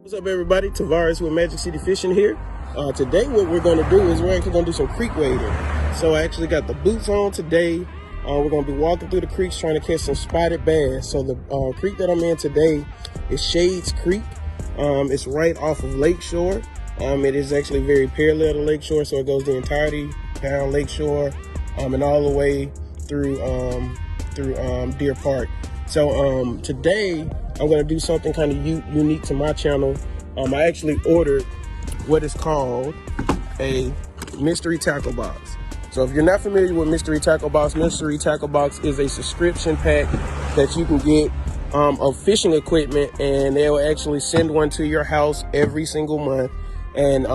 What's up, everybody? Tavares with Magic City Fishing here. Today what we're going to do is we're actually going to do some creek wading. So I actually got the boots on today. We're going to be walking through the creeks trying to catch some spotted bass. So the creek that I'm in today is Shades Creek. It's right off of Lakeshore. It is actually very parallel to Lakeshore, so it goes the entirety down Lakeshore and all the way through Deer Park. So today I'm going to do something kind of unique to my channel. I actually ordered what is called a mystery tackle box. So if you're not familiar with mystery tackle box is a subscription pack that you can get of fishing equipment, and they'll actually send one to your house every single month. And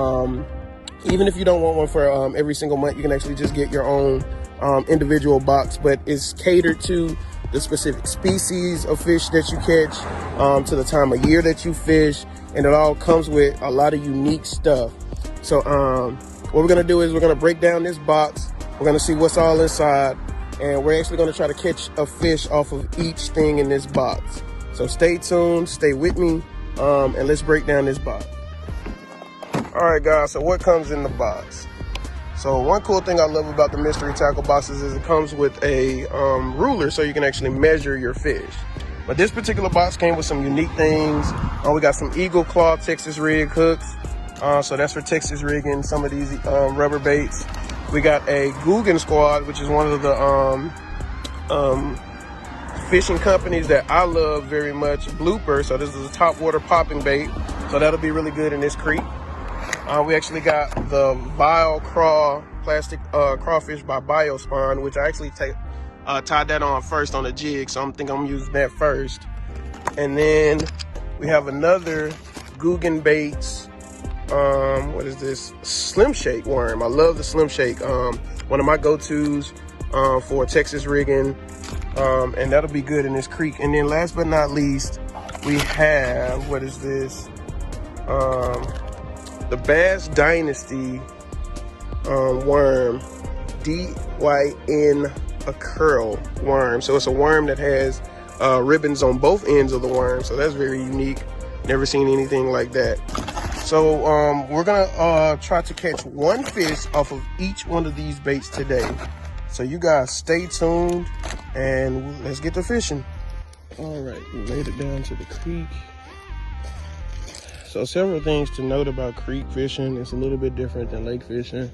even if you don't want one for every single month, you can actually just get your own individual box, but it's catered to the specific species of fish that you catch, to the time of year that you fish, and it all comes with a lot of unique stuff. So what we're gonna do is we're gonna break down this box. We're gonna see what's all inside, and we're actually gonna try to catch a fish off of each thing in this box. So stay tuned, stay with me, and let's break down this box. All right, guys, so what comes in the box? So one cool thing I love about the mystery tackle boxes is it comes with a ruler, so you can actually measure your fish. But this particular box came with some unique things. We got some Eagle Claw Texas rig hooks. So that's for Texas rigging some of these rubber baits. We got a Guggen Squad, which is one of the fishing companies that I love very much, Blooper. So this is a top water popping bait. So that'll be really good in this creek. We actually got the Bio Craw plastic crawfish by Biospawn, which I actually tied that on first on a jig, so I'm using that first. And then we have another Guggen Baits. What is this? Slim Shake worm. I love the Slim Shake. One of my go-tos for Texas rigging, and that'll be good in this creek. And then last but not least, we have, what is this? The Bass Dynasty worm, DYN a curl worm. So it's a worm that has ribbons on both ends of the worm. So that's very unique. Never seen anything like that. So we're gonna try to catch one fish off of each one of these baits today. So you guys stay tuned and let's get to fishing. All right, we made it down to the creek. So several things to note about creek fishing. It's a little bit different than lake fishing.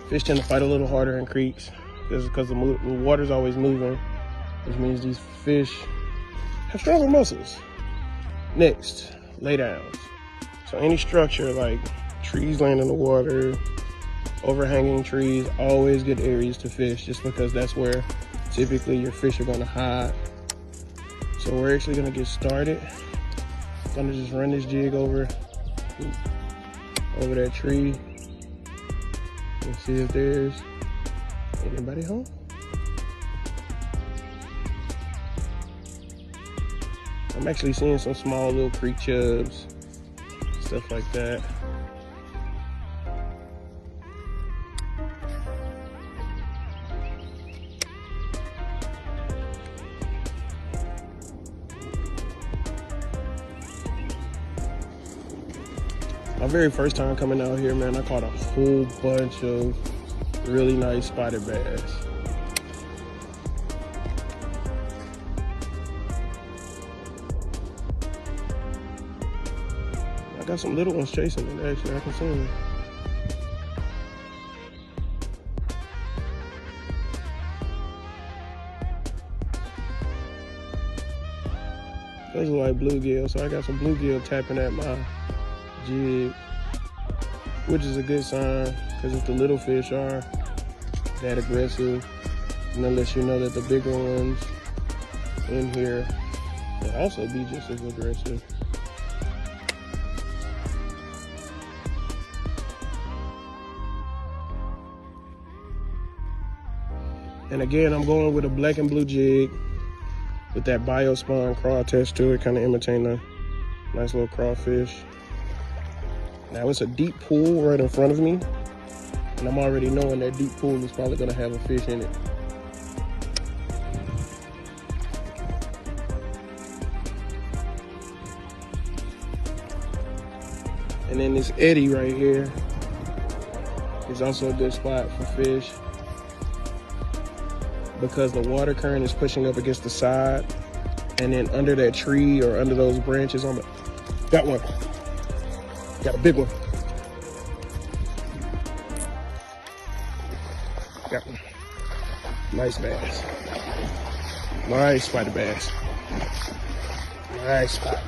Fish tend to fight a little harder in creeks. This is because the water's always moving, which means these fish have stronger muscles. Next, lay downs. So any structure like trees laying in the water, overhanging trees, always good areas to fish, just because that's where typically your fish are gonna hide. So we're actually gonna get started. I'm gonna just run this jig over that tree and see if there's anybody home. I'm actually seeing some small little creek chubs, stuff like that. My very first time coming out here, man, I caught a whole bunch of really nice spotted bass. I got some little ones chasing it, actually. I can see them. Those are like bluegill, so I got some bluegill tapping at my jig, which is a good sign, because if the little fish are that aggressive, and unless you know that the bigger ones in here will also be just as aggressive. And again, I'm going with a black and blue jig with that Biospawn craw attached to it, kind of imitating a nice little crawfish. Now it's a deep pool right in front of me, and I'm already knowing that deep pool is probably gonna have a fish in it. And then this eddy right here is also a good spot for fish because the water current is pushing up against the side, and then under that tree or under those branches on the, got one, got a big one. Got one. Nice bass. Nice spider bass. Nice spot.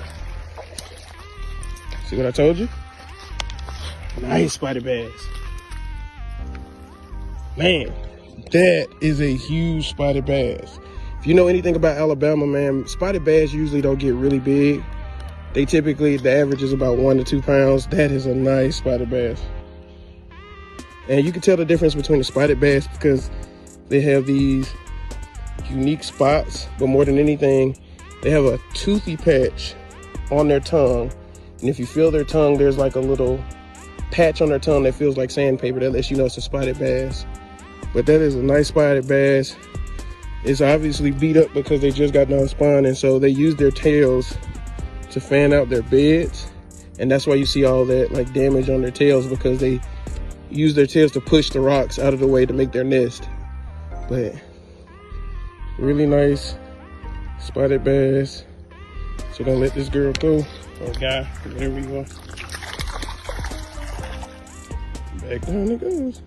See what I told you? Nice spider bass. Man, that is a huge spider bass. If you know anything about Alabama, man, spotted bass usually don't get really big. They typically, the average is about 1 to 2 pounds. That is a nice spotted bass. And you can tell the difference between the spotted bass because they have these unique spots, but more than anything, they have a toothy patch on their tongue. And if you feel their tongue, there's like a little patch on their tongue that feels like sandpaper. That lets you know it's a spotted bass. But that is a nice spotted bass. It's obviously beat up because they just got done spawning, so they use their tails to fan out their beds. And that's why you see all that like damage on their tails, because they use their tails to push the rocks out of the way to make their nest. But really nice spotted bass. So we're gonna let this girl go, or guy, whatever you are. Back down it goes.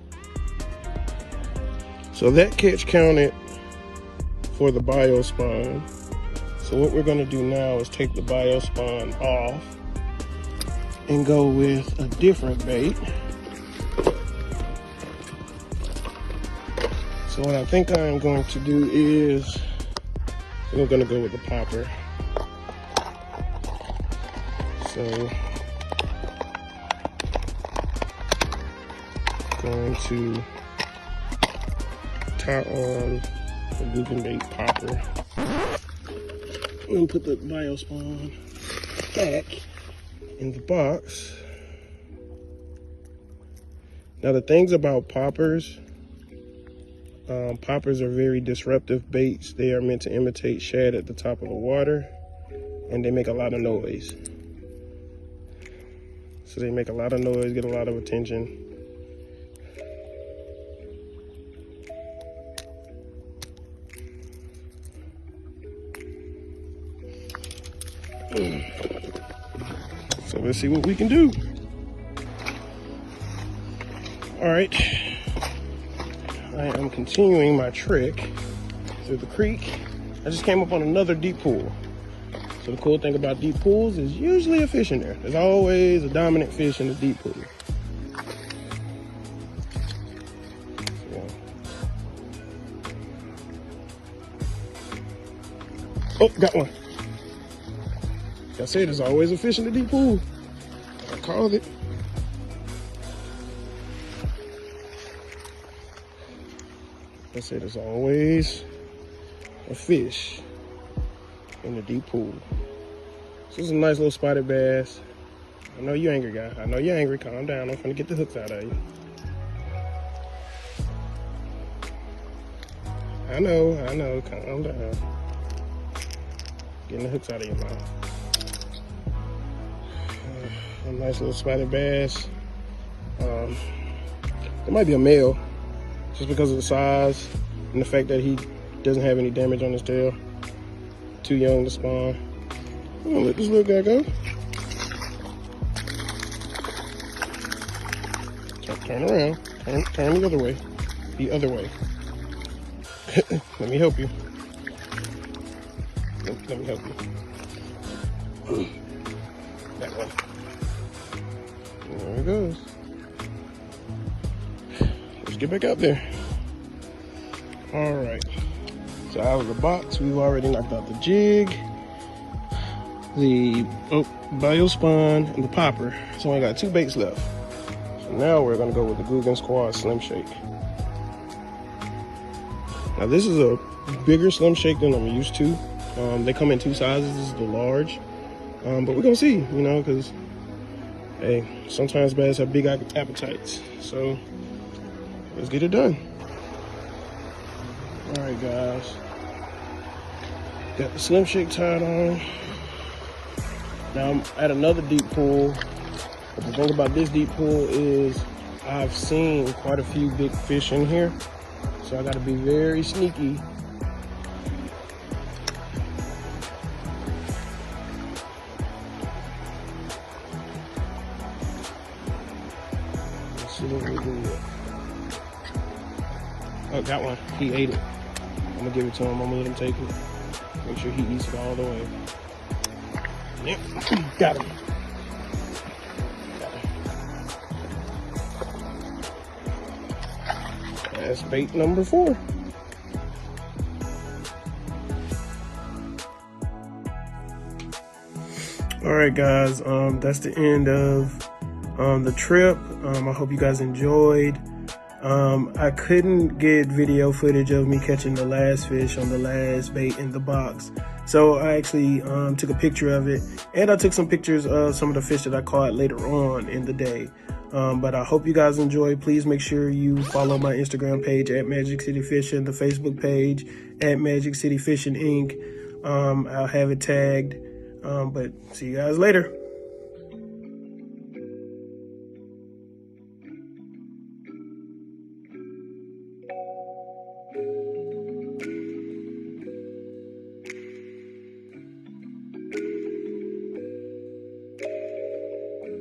So that catch counted for the bio spawn. So what we're gonna do now is take the bio spawn off and go with a different bait. So what I think I'm going to do is, we're gonna go with the popper. So, going to tie on the looping bait popper. And put the bio spawn back in the box. Now the things about poppers, poppers are very disruptive baits. They are meant to imitate shad at the top of the water, and they make a lot of noise. So they make a lot of noise, get a lot of attention. So let's see what we can do. All right, I am continuing my trek through the creek. I just came up on another deep pool. So the cool thing about deep pools is usually a fish in there. There's always a dominant fish in the deep pool. Yeah. Oh, got one. Like I said, there's always a fish in the deep pool. I called it. Like I said, there's always a fish in the deep pool. So this is a nice little spotted bass. I know you're angry, guy. I know you're angry. Calm down. I'm trying to get the hooks out of you. I know. Calm down. Getting the hooks out of your mouth. A nice little spotted bass. It might be a male, just because of the size and the fact that he doesn't have any damage on his tail. Too young to spawn. I'm gonna let this little guy go. Turn around. Turn the other way. The other way. Let me help you. Let me help you. That way. There it goes. Let's get back out there. All right. So out of the box, we've already knocked out the jig, the bio spawn, and the popper. So we got 2 baits left. So now we're gonna go with the Guggen Squad Slim Shake. Now this is a bigger Slim Shake than I'm used to. They come in 2 sizes. This is the large. But we're gonna see, you know, because hey, sometimes bass have big appetites. So let's get it done. All right, guys. Got the Slim Shake tied on. Now I'm at another deep pool But the thing about this deep pool is I've seen quite a few big fish in here, so I got to be very sneaky. Let's see what we do. Oh, got one. He ate it. I'm gonna give it to him. I'm gonna let him take it. Make sure he eats it all the way. Yep, got him. That's bait number 4. All right, guys. That's the end of the trip. I hope you guys enjoyed. I couldn't get video footage of me catching the last fish on the last bait in the box. So I actually took a picture of it, and I took some pictures of some of the fish that I caught later on in the day. But I hope you guys enjoy. Please make sure you follow my Instagram page at Magic City Fishing, the Facebook page at Magic City Fishing Inc. I'll have it tagged. But see you guys later.